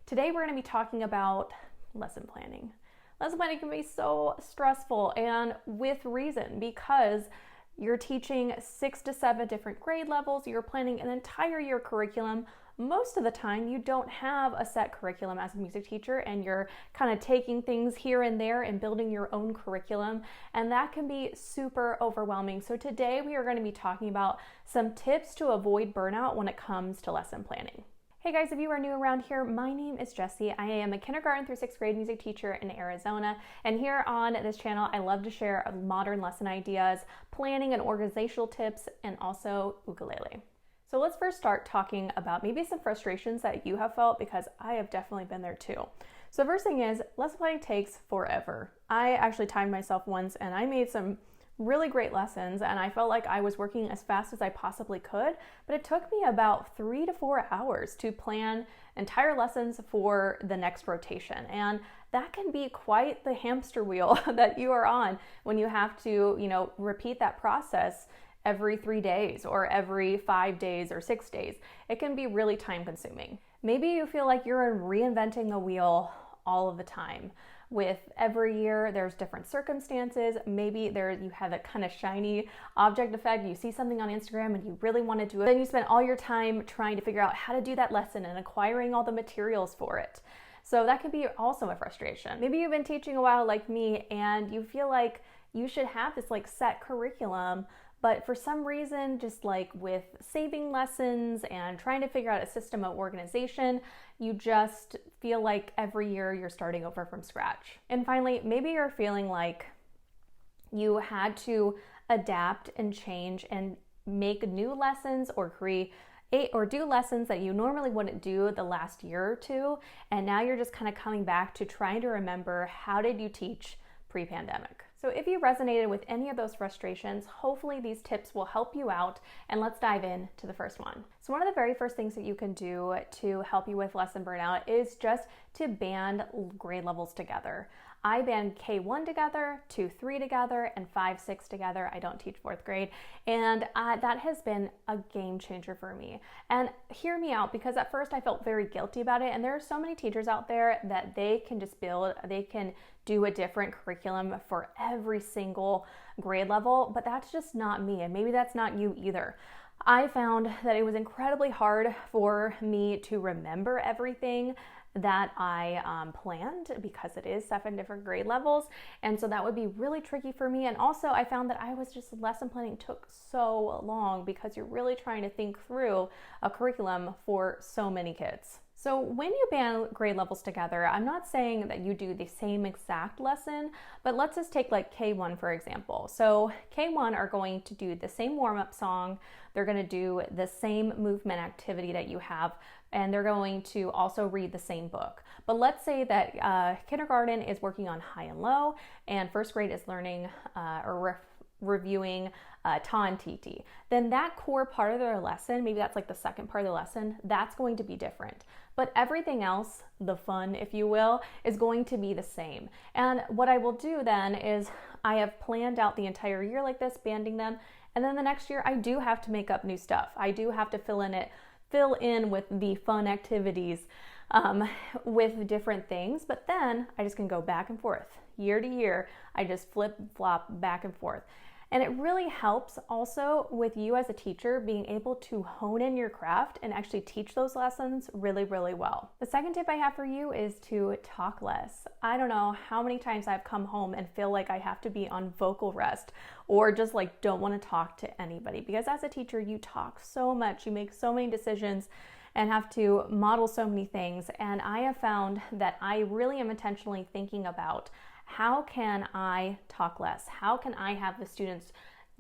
Today we're going to be talking about lesson planning. Lesson planning can be so stressful, and with reason, because you're teaching 6 to 7 different grade levels, you're planning an entire year curriculum. Most of the time you don't have a set curriculum as a music teacher, and you're kind of taking things here and there and building your own curriculum, and that can be super overwhelming. So today we are going to be talking about some tips to avoid burnout when it comes to lesson planning. Hey guys, if you are new around here, my name is Jessie. I am a kindergarten through 6th grade music teacher in Arizona, and here on this channel I love to share modern lesson ideas, planning and organizational tips, and also ukulele. So let's first start talking about maybe some frustrations that you have felt, because I have definitely been there too. So the first thing is, lesson planning takes forever. I actually timed myself once and I made some really great lessons, and I felt like I was working as fast as I possibly could, but it took me about 3 to 4 hours to plan entire lessons for the next rotation. And that can be quite the hamster wheel that you are on when you have to, repeat that process every 3 days or every 5 days or 6 days. It can be really time consuming. Maybe you feel like you're reinventing the wheel all of the time. With every year, there's different circumstances. Maybe you have a kind of shiny object effect. You see something on Instagram and you really want to do it. Then you spend all your time trying to figure out how to do that lesson and acquiring all the materials for it. So that can be also a frustration. Maybe you've been teaching a while like me and you feel like you should have this set curriculum, but for some reason, just with saving lessons and trying to figure out a system of organization, you just feel like every year you're starting over from scratch. And finally, maybe you're feeling like you had to adapt and change and make new lessons or do lessons that you normally wouldn't do the last year or two. And now you're just kind of coming back to trying to remember, how did you teach pre-pandemic? So if you resonated with any of those frustrations, hopefully these tips will help you out, and let's dive into the first one. So one of the very first things that you can do to help you with lesson burnout is just to band grade levels together. I band K1 together, 2-3 together, and 5-6 together. I don't teach 4th grade, and that has been a game changer for me. And hear me out, because at first I felt very guilty about it, and there are so many teachers out there that they can do a different curriculum for every single grade level, but that's just not me, and maybe that's not you either. I found that it was incredibly hard for me to remember everything that I planned, because it is 7 different grade levels, and so that would be really tricky for me. And also I found that lesson planning took so long, because you're really trying to think through a curriculum for so many kids. So when you band grade levels together, I'm not saying that you do the same exact lesson, but let's just take K1 for example. So K1 are going to do the same warm-up song, they're going to do the same movement activity that you have, and they're going to also read the same book. But let's say that kindergarten is working on high and low, and 1st grade is learning reviewing ta and titi. Then that core part of their lesson, maybe that's the second part of the lesson, that's going to be different. But everything else, the fun, if you will, is going to be the same. And what I will do then is I have planned out the entire year like this, banding them, and then the next year I do have to make up new stuff. I do have to fill in with the fun activities with different things, but then I just can go back and forth. Year to year, I just flip-flop back and forth. And it really helps also with you as a teacher being able to hone in your craft and actually teach those lessons really, really well. The second tip I have for you is to talk less. I don't know how many times I've come home and feel like I have to be on vocal rest, or just don't want to talk to anybody, because as a teacher, you talk so much, you make so many decisions, and have to model so many things. And I have found that I really am intentionally thinking about, how can I talk less? How can I have the students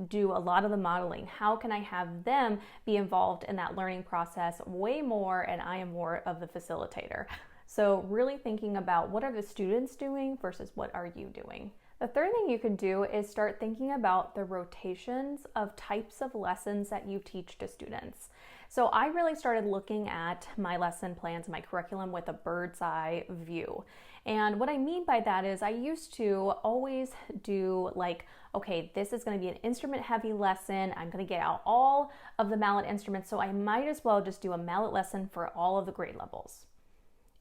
do a lot of the modeling? How can I have them be involved in that learning process way more, and I am more of the facilitator? So really thinking about, what are the students doing versus what are you doing? The third thing you can do is start thinking about the rotations of types of lessons that you teach to students. So I really started looking at my lesson plans, my curriculum, with a bird's eye view. And what I mean by that is, I used to always do okay, this is going to be an instrument heavy lesson. I'm going to get out all of the mallet instruments, so I might as well just do a mallet lesson for all of the grade levels.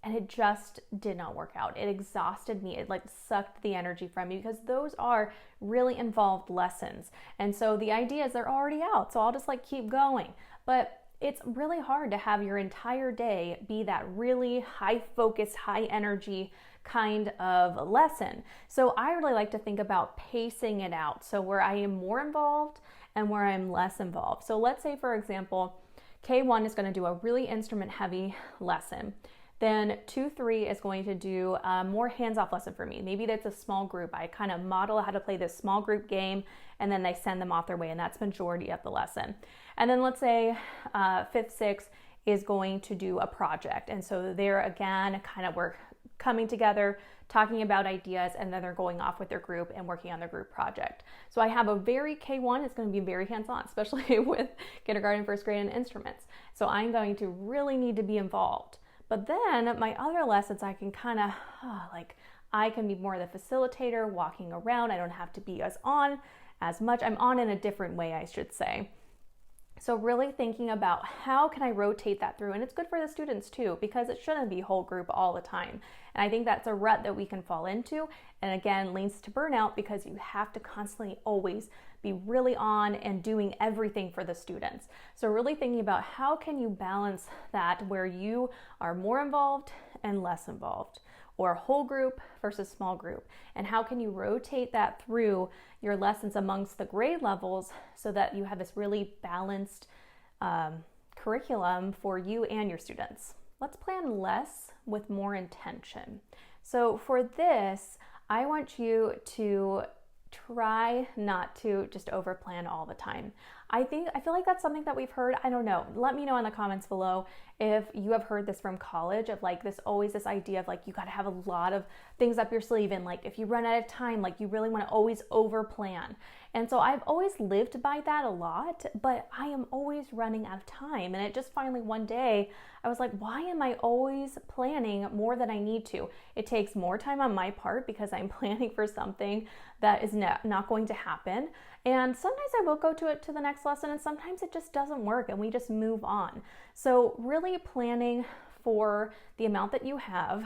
and it just did not work out. It exhausted me. It like sucked the energy from me because those are really involved lessons. And so the idea is they're already out, so I'll just like keep going. But it's really hard to have your entire day be that really high focus, high energy kind of lesson. So I really like to think about pacing it out. So where I am more involved and where I'm less involved. So let's say, for example, K1 is going to do a really instrument heavy lesson. Then 2-3 is going to do a more hands-off lesson for me. Maybe that's a small group. I kind of model how to play this small group game, and then they send them off their way, and that's majority of the lesson. And then let's say 5th, 6th is going to do a project. And so there again, kind of we're coming together, talking about ideas, and then they're going off with their group and working on their group project. So I have a very K1, it's going to be very hands-on, especially with kindergarten, first grade, and instruments. So I'm going to really need to be involved. But then my other lessons, I can kind of, I can be more the facilitator, walking around. I don't have to be as much. I'm on in a different way, I should say. So really thinking about how can I rotate that through? And it's good for the students too, because it shouldn't be whole group all the time. And I think that's a rut that we can fall into. And again, leads to burnout because you have to constantly always be really on and doing everything for the students. So really thinking about how can you balance that where you are more involved and less involved, or whole group versus small group, and how can you rotate that through your lessons amongst the grade levels so that you have this really balanced curriculum for you and your students. Let's plan less with more intention. So for this, I want you to try not to just overplan all the time. I feel like that's something that we've heard. I don't know. Let me know in the comments below if you have heard this from college of like this idea of like you got to have a lot of things up your sleeve, and like if you run out of time, like you really want to always overplan. And so I've always lived by that a lot, but I am always running out of time. And it just finally one day I was like, why am I always planning more than I need to? It takes more time on my part because I'm planning for something that is not going to happen. And sometimes I will go to the next lesson, and sometimes it just doesn't work and we just move on. So really planning for the amount that you have,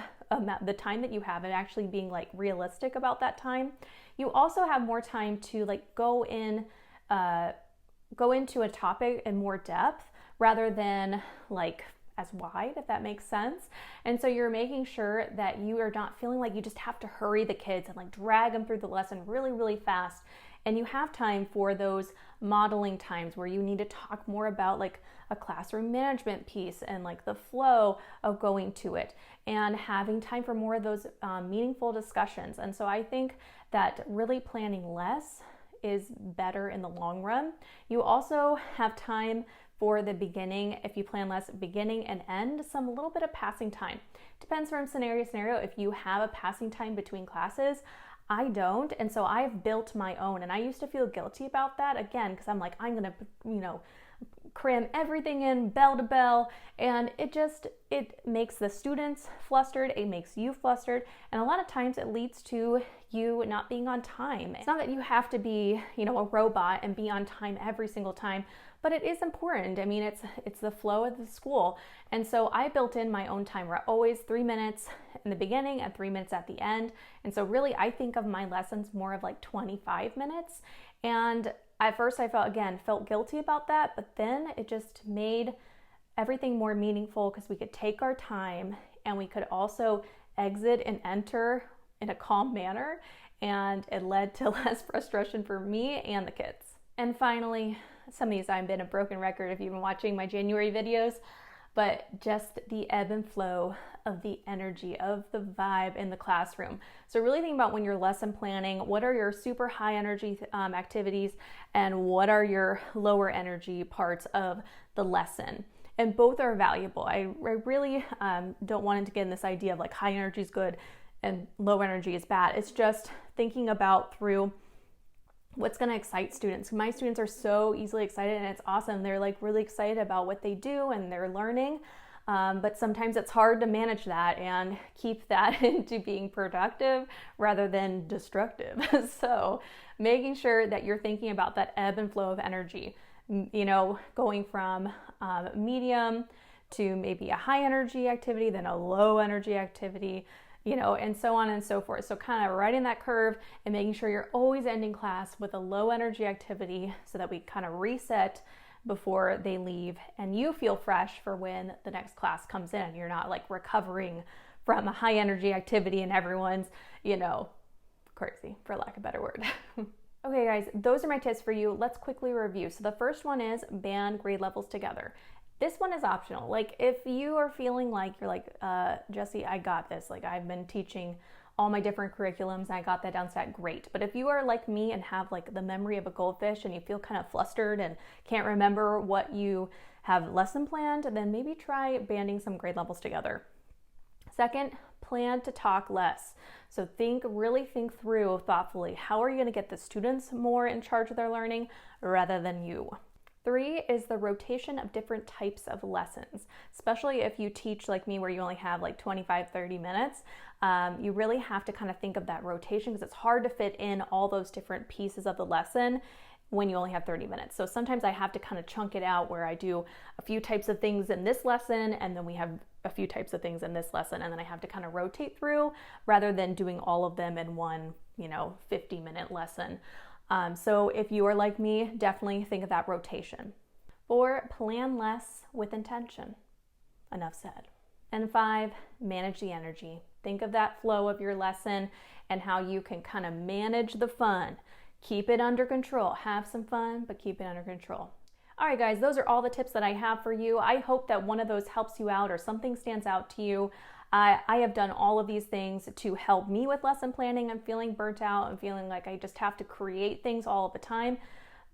the time that you have, and actually being like realistic about that time. You also have more time to like go into a topic in more depth rather than like as wide, if that makes sense. And so you're making sure that you are not feeling like you just have to hurry the kids and like drag them through the lesson really, really fast. And you have time for those modeling times where you need to talk more about like a classroom management piece and like the flow of going to it, and having time for more of those meaningful discussions. And so I think that really planning less is better in the long run. You also have time for the beginning. If you plan less, beginning and end, a little bit of passing time. Depends from scenario to scenario. If you have a passing time between classes, I don't. And so I've built my own, and I used to feel guilty about that again, because I'm like, I'm going to, cram everything in bell to bell, and it makes the students flustered, it makes you flustered, and a lot of times it leads to you not being on time. It's not that you have to be, a robot and be on time every single time, but it is important. I mean, it's the flow of the school. And so I built in my own time. We're always 3 minutes in the beginning and 3 minutes at the end. And so really I think of my lessons more of like 25 minutes. And at first I felt guilty about that, but then it just made everything more meaningful because we could take our time and we could also exit and enter in a calm manner. And it led to less frustration for me and the kids. And finally, some of these I've been a broken record if you've been watching my January videos, but just the ebb and flow of the energy, of the vibe in the classroom. So really think about when you're lesson planning, what are your super high energy activities and what are your lower energy parts of the lesson? And both are valuable. I really don't want to get in this idea of like high energy is good and low energy is bad. It's just thinking about through what's going to excite students. My students are so easily excited, and it's awesome. They're like really excited about what they do and they're learning. But sometimes it's hard to manage that and keep that into being productive rather than destructive. So making sure that you're thinking about that ebb and flow of energy, going from medium to maybe a high energy activity, then a low energy activity, and so on and so forth. So kind of riding that curve and making sure you're always ending class with a low energy activity so that we kind of reset before they leave and you feel fresh for when the next class comes in. You're not like recovering from a high energy activity and everyone's, crazy, for lack of a better word. Okay guys, those are my tips for you. Let's quickly review. So the first one is band grade levels together. This one is optional. Like if you are feeling like you're like, Jessie, I got this. Like I've been teaching all my different curriculums, I got that down stat, great. But if you are like me and have like the memory of a goldfish and you feel kind of flustered and can't remember what you have lesson planned, then maybe try banding some grade levels together. Second, plan to talk less. So really think through thoughtfully, how are you going to get the students more in charge of their learning rather than you? 3 is the rotation of different types of lessons, especially if you teach like me where you only have like 25, 30 minutes. You really have to kind of think of that rotation because it's hard to fit in all those different pieces of the lesson when you only have 30 minutes. So sometimes I have to kind of chunk it out where I do a few types of things in this lesson and then we have a few types of things in this lesson and then I have to kind of rotate through rather than doing all of them in one, 50-minute lesson. So if you are like me, definitely think of that rotation. 4, plan less with intention. Enough said. And 5, manage the energy. Think of that flow of your lesson and how you can kind of manage the fun. Keep it under control. Have some fun, but keep it under control. All right, guys, those are all the tips that I have for you. I hope that one of those helps you out or something stands out to you. I have done all of these things to help me with lesson planning. I'm feeling burnt out and feeling like I just have to create things all of the time.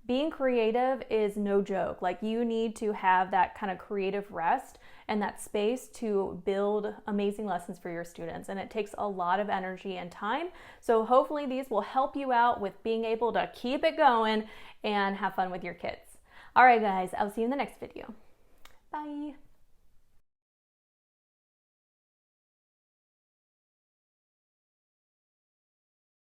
Being creative is no joke. Like you need to have that kind of creative rest and that space to build amazing lessons for your students. And it takes a lot of energy and time. So hopefully these will help you out with being able to keep it going and have fun with your kids. All right, guys, I'll see you in the next video. Bye.